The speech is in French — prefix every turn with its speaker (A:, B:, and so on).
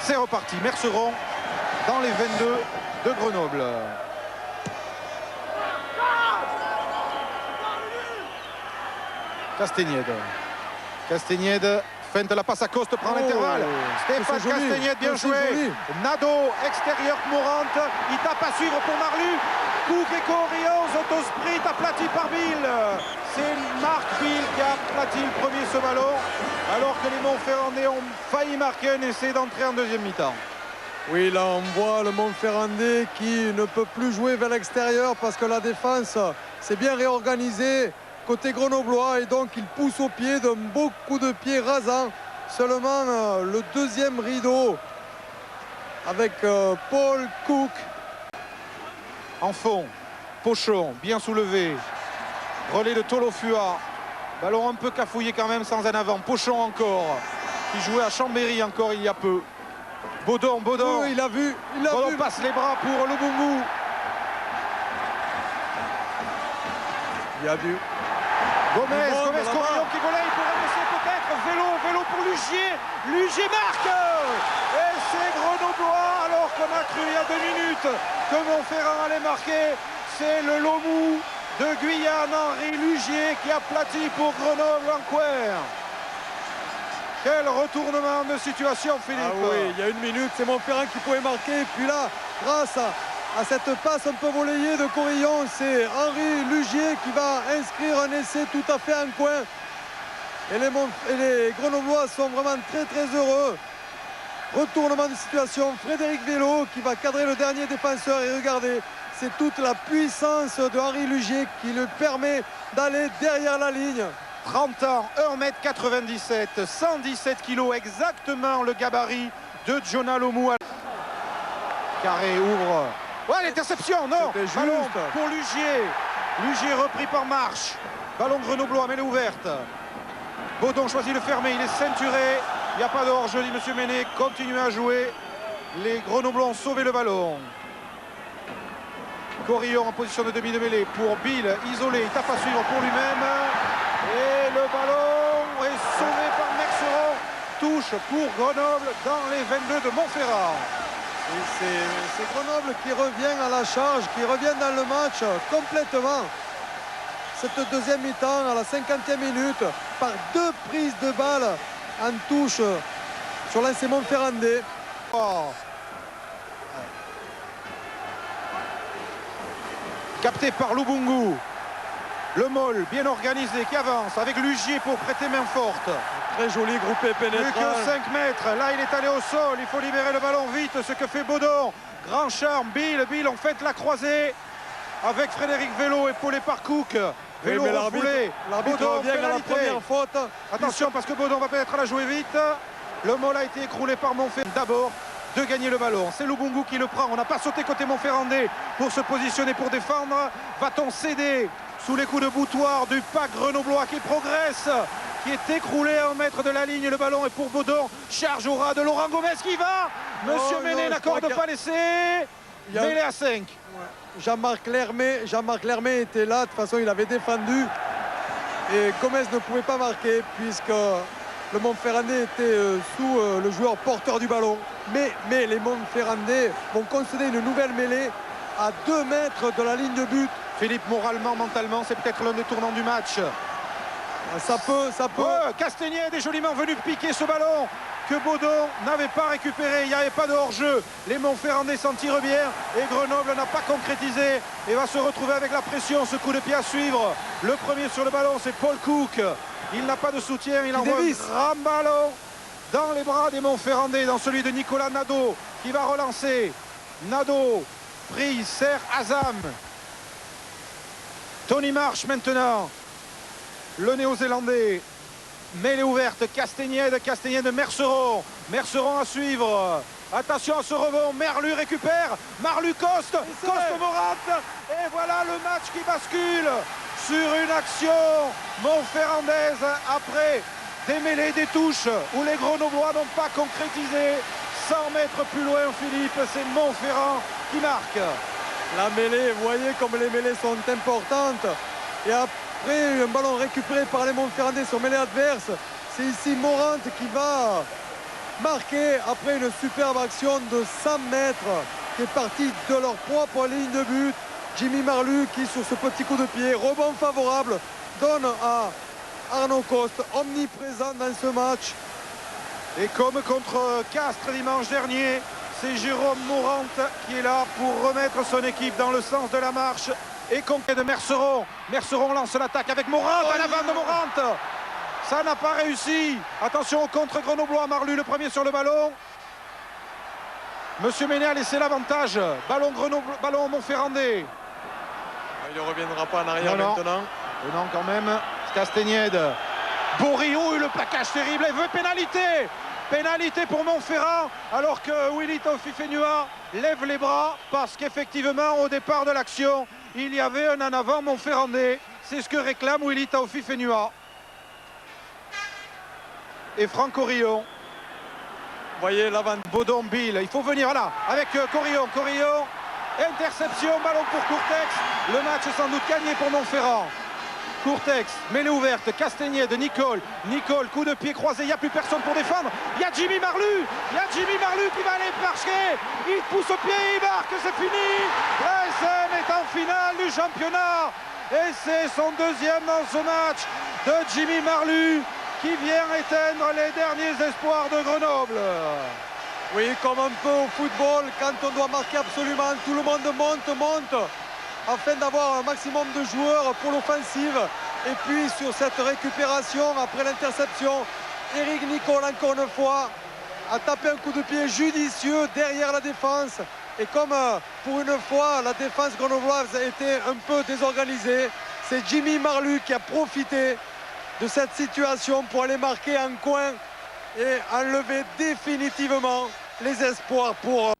A: C'est reparti, Merceron dans les 22 de Grenoble. Castagnède feinte la passe à Coste, prend l'intervalle. Stéphane Castagnède, bien joué. Nado, extérieur Morant, il tape à suivre pour Marlu. Cook et Corillon, autosprint aplati par Bill. C'est Marc Bill qui a aplati le premier ce ballon, alors que les Montferrandais ont failli marquer un essai d'entrée en deuxième mi-temps.
B: Oui, là on voit le Montferrandais qui ne peut plus jouer vers l'extérieur parce que la défense s'est bien réorganisée côté grenoblois et donc il pousse au pied d'un beau coup de pied rasant. Seulement le deuxième rideau avec Paul Cook.
A: En fond, Pochon, bien soulevé. Relais de Tolofua. Ballon un peu cafouillé quand même, sans un avant. Pochon encore, qui jouait à Chambéry encore il y a peu. Baudon.
B: Oui, il a vu.
A: Baudon passe les bras pour Lubungu.
B: Il a vu.
A: Gomez Corillon qui volaille pour un essai peut-être. Vélo pour Lugier. Lugier marque. Et c'est Grenoblois alors qu'on a cru il y a 2 minutes que Montferrand allait marquer. C'est le Lomou de Guyane, Henri Lugier, qui aplatit pour Grenoble en coin. Quel retournement de situation, Philippe.
B: Ah oui, il y a 1 minute, c'est Montferrand qui pouvait marquer. Puis là, grâce à cette passe un peu volleyée de Corillon, c'est Henri Lugier qui va inscrire un essai tout à fait en coin. Et les Grenoblois sont vraiment très heureux. Retournement de situation, Frédéric Vélo qui va cadrer le dernier défenseur. Et regardez, c'est toute la puissance de Henri Lugier qui lui permet d'aller derrière la ligne.
A: 30 ans, 1m97, 117 kg, exactement le gabarit de Jonah Lomou. Carré ouvre. Ouais, l'interception, non. Ballon pour Lugier. Lugier repris par Marche. Ballon grenoblois, mais elle est ouverte. Baudon choisit le fermer, il est ceinturé. Il n'y a pas de hors-jeu, dit M. Méné. Continuez à jouer. Les Grenoblois ont sauvé le ballon. Corillon en position de demi de mêlée pour Bill, isolé, il tape à suivre pour lui-même. Et le ballon est sauvé par Merceron. Touche pour Grenoble dans les 22 de Montferrand.
B: C'est Grenoble qui revient à la charge, qui revient dans le match complètement. Cette deuxième mi-temps à la 50e minute par 2 prises de balles en touche sur l'ancien Montferrandais.
A: Capté par Lubungu. Le Moll bien organisé qui avance avec Lugier pour prêter main forte.
B: Très joli groupé pénétrant.
A: Plus que 5 mètres. Là, il est allé au sol. Il faut libérer le ballon vite. Ce que fait Baudon. Grand charme. Bill en fait la croisée avec Frédéric Vélo épaulé par Cook. Vélo refoulé.
B: L'arbitre revient à la première faute.
A: Attention parce que Baudon va peut-être la jouer vite. Le Moll a été écroulé par Montferrand. D'abord de gagner le ballon. C'est Lubungu qui le prend. On n'a pas sauté côté Montferrandais pour se positionner, pour défendre. Va-t-on céder sous les coups de boutoir du pack grenoblois qui progresse, qui est écroulé à 1 mètre de la ligne? Le ballon est pour Baudon. Charge au ras de Laurent Gomez qui va. Monsieur Méné n'accorde pas l'essai. Mêlé à 5.
B: Jean-Marc Lermé était là. De toute façon, il avait défendu. Et Gomez ne pouvait pas marquer puisque le Montferrandais était sous le joueur porteur du ballon. Mais les Montferrandais vont concéder une nouvelle mêlée à 2 mètres de la ligne de but.
A: Philippe, moralement, mentalement, c'est peut-être l'un des tournants du match.
B: Ça peut.
A: Ouais, Castagnède est joliment venu piquer ce ballon que Baudon n'avait pas récupéré. Il n'y avait pas de hors-jeu. Les Montferrandais s'en tirent bien et Grenoble n'a pas concrétisé et va se retrouver avec la pression. Ce coup de pied à suivre. Le premier sur le ballon, c'est Paul Cook. Il n'a pas de soutien. Il envoie un grand ballon dans les bras des Montferrandais, dans celui de Nicolas Nadeau qui va relancer. Nadeau prise, sert Azam. Tony Marsh maintenant. Le néo-zélandais. Mêlée ouverte, Castagnède, Merceron. Merceron à suivre. Attention à ce rebond. Merlu récupère. Marlu Coste Morant. Et voilà le match qui bascule sur une action montferrandaise après des mêlées, des touches où les Grenoblois n'ont pas concrétisé. 100 mètres plus loin, Philippe, c'est Montferrand qui marque.
B: La mêlée, vous voyez comme les mêlées sont importantes. Et après, un ballon récupéré par les Montferrandais sur mêlée adverse. C'est ici Morant qui va marqué après une superbe action de 100 mètres qui est partie de leur propre ligne de but. Jimmy Marlu qui, sur ce petit coup de pied, rebond favorable, donne à Arnaud Coste, omniprésent dans ce match.
A: Et comme contre Castres dimanche dernier, c'est Jérôme Morant qui est là pour remettre son équipe dans le sens de la marche. Et conquête de Merceron. Merceron lance l'attaque avec Morant, à l'avant de Morant. Ça n'a pas réussi. Attention au contre grenoblois. Marlu le premier sur le ballon. Monsieur Méné a laissé l'avantage. Ballon ballon Montferrandais.
B: Il ne reviendra pas en arrière maintenant.
A: Non, quand même. Castagnède. Borio, le plaquage terrible. Et veut pénalité. Pénalité pour Montferrand. Alors que Willy Taofi-Fenua lève les bras. Parce qu'effectivement, au départ de l'action, il y avait un en avant Montferrandais. C'est ce que réclame Willy Taofi-Fenua. Et Franck Corillon.
B: Vous voyez l'avant.
A: Baudon Bill. Il faut venir là avec Corillon. Corillon. Interception. Ballon pour Courtex. Le match est sans doute gagné pour Montferrand. Courtex, mêlée ouverte, Castagnède, Nicole, coup de pied croisé, il n'y a plus personne pour défendre, il y a Jimmy Marlu qui va aller marquer, il pousse au pied, il marque, c'est fini, l'ASM est en finale du championnat, et c'est son deuxième dans ce match de Jimmy Marlu qui vient éteindre les derniers espoirs de Grenoble.
B: Oui, comme un peu au football, quand on doit marquer absolument, tout le monde monte, afin d'avoir un maximum de joueurs pour l'offensive. Et puis sur cette récupération après l'interception, Eric Nicole encore une fois a tapé un coup de pied judicieux derrière la défense. Et comme pour une fois la défense grenobloise a été un peu désorganisée, c'est Jimmy Marlu qui a profité de cette situation pour aller marquer en coin et enlever définitivement les espoirs pour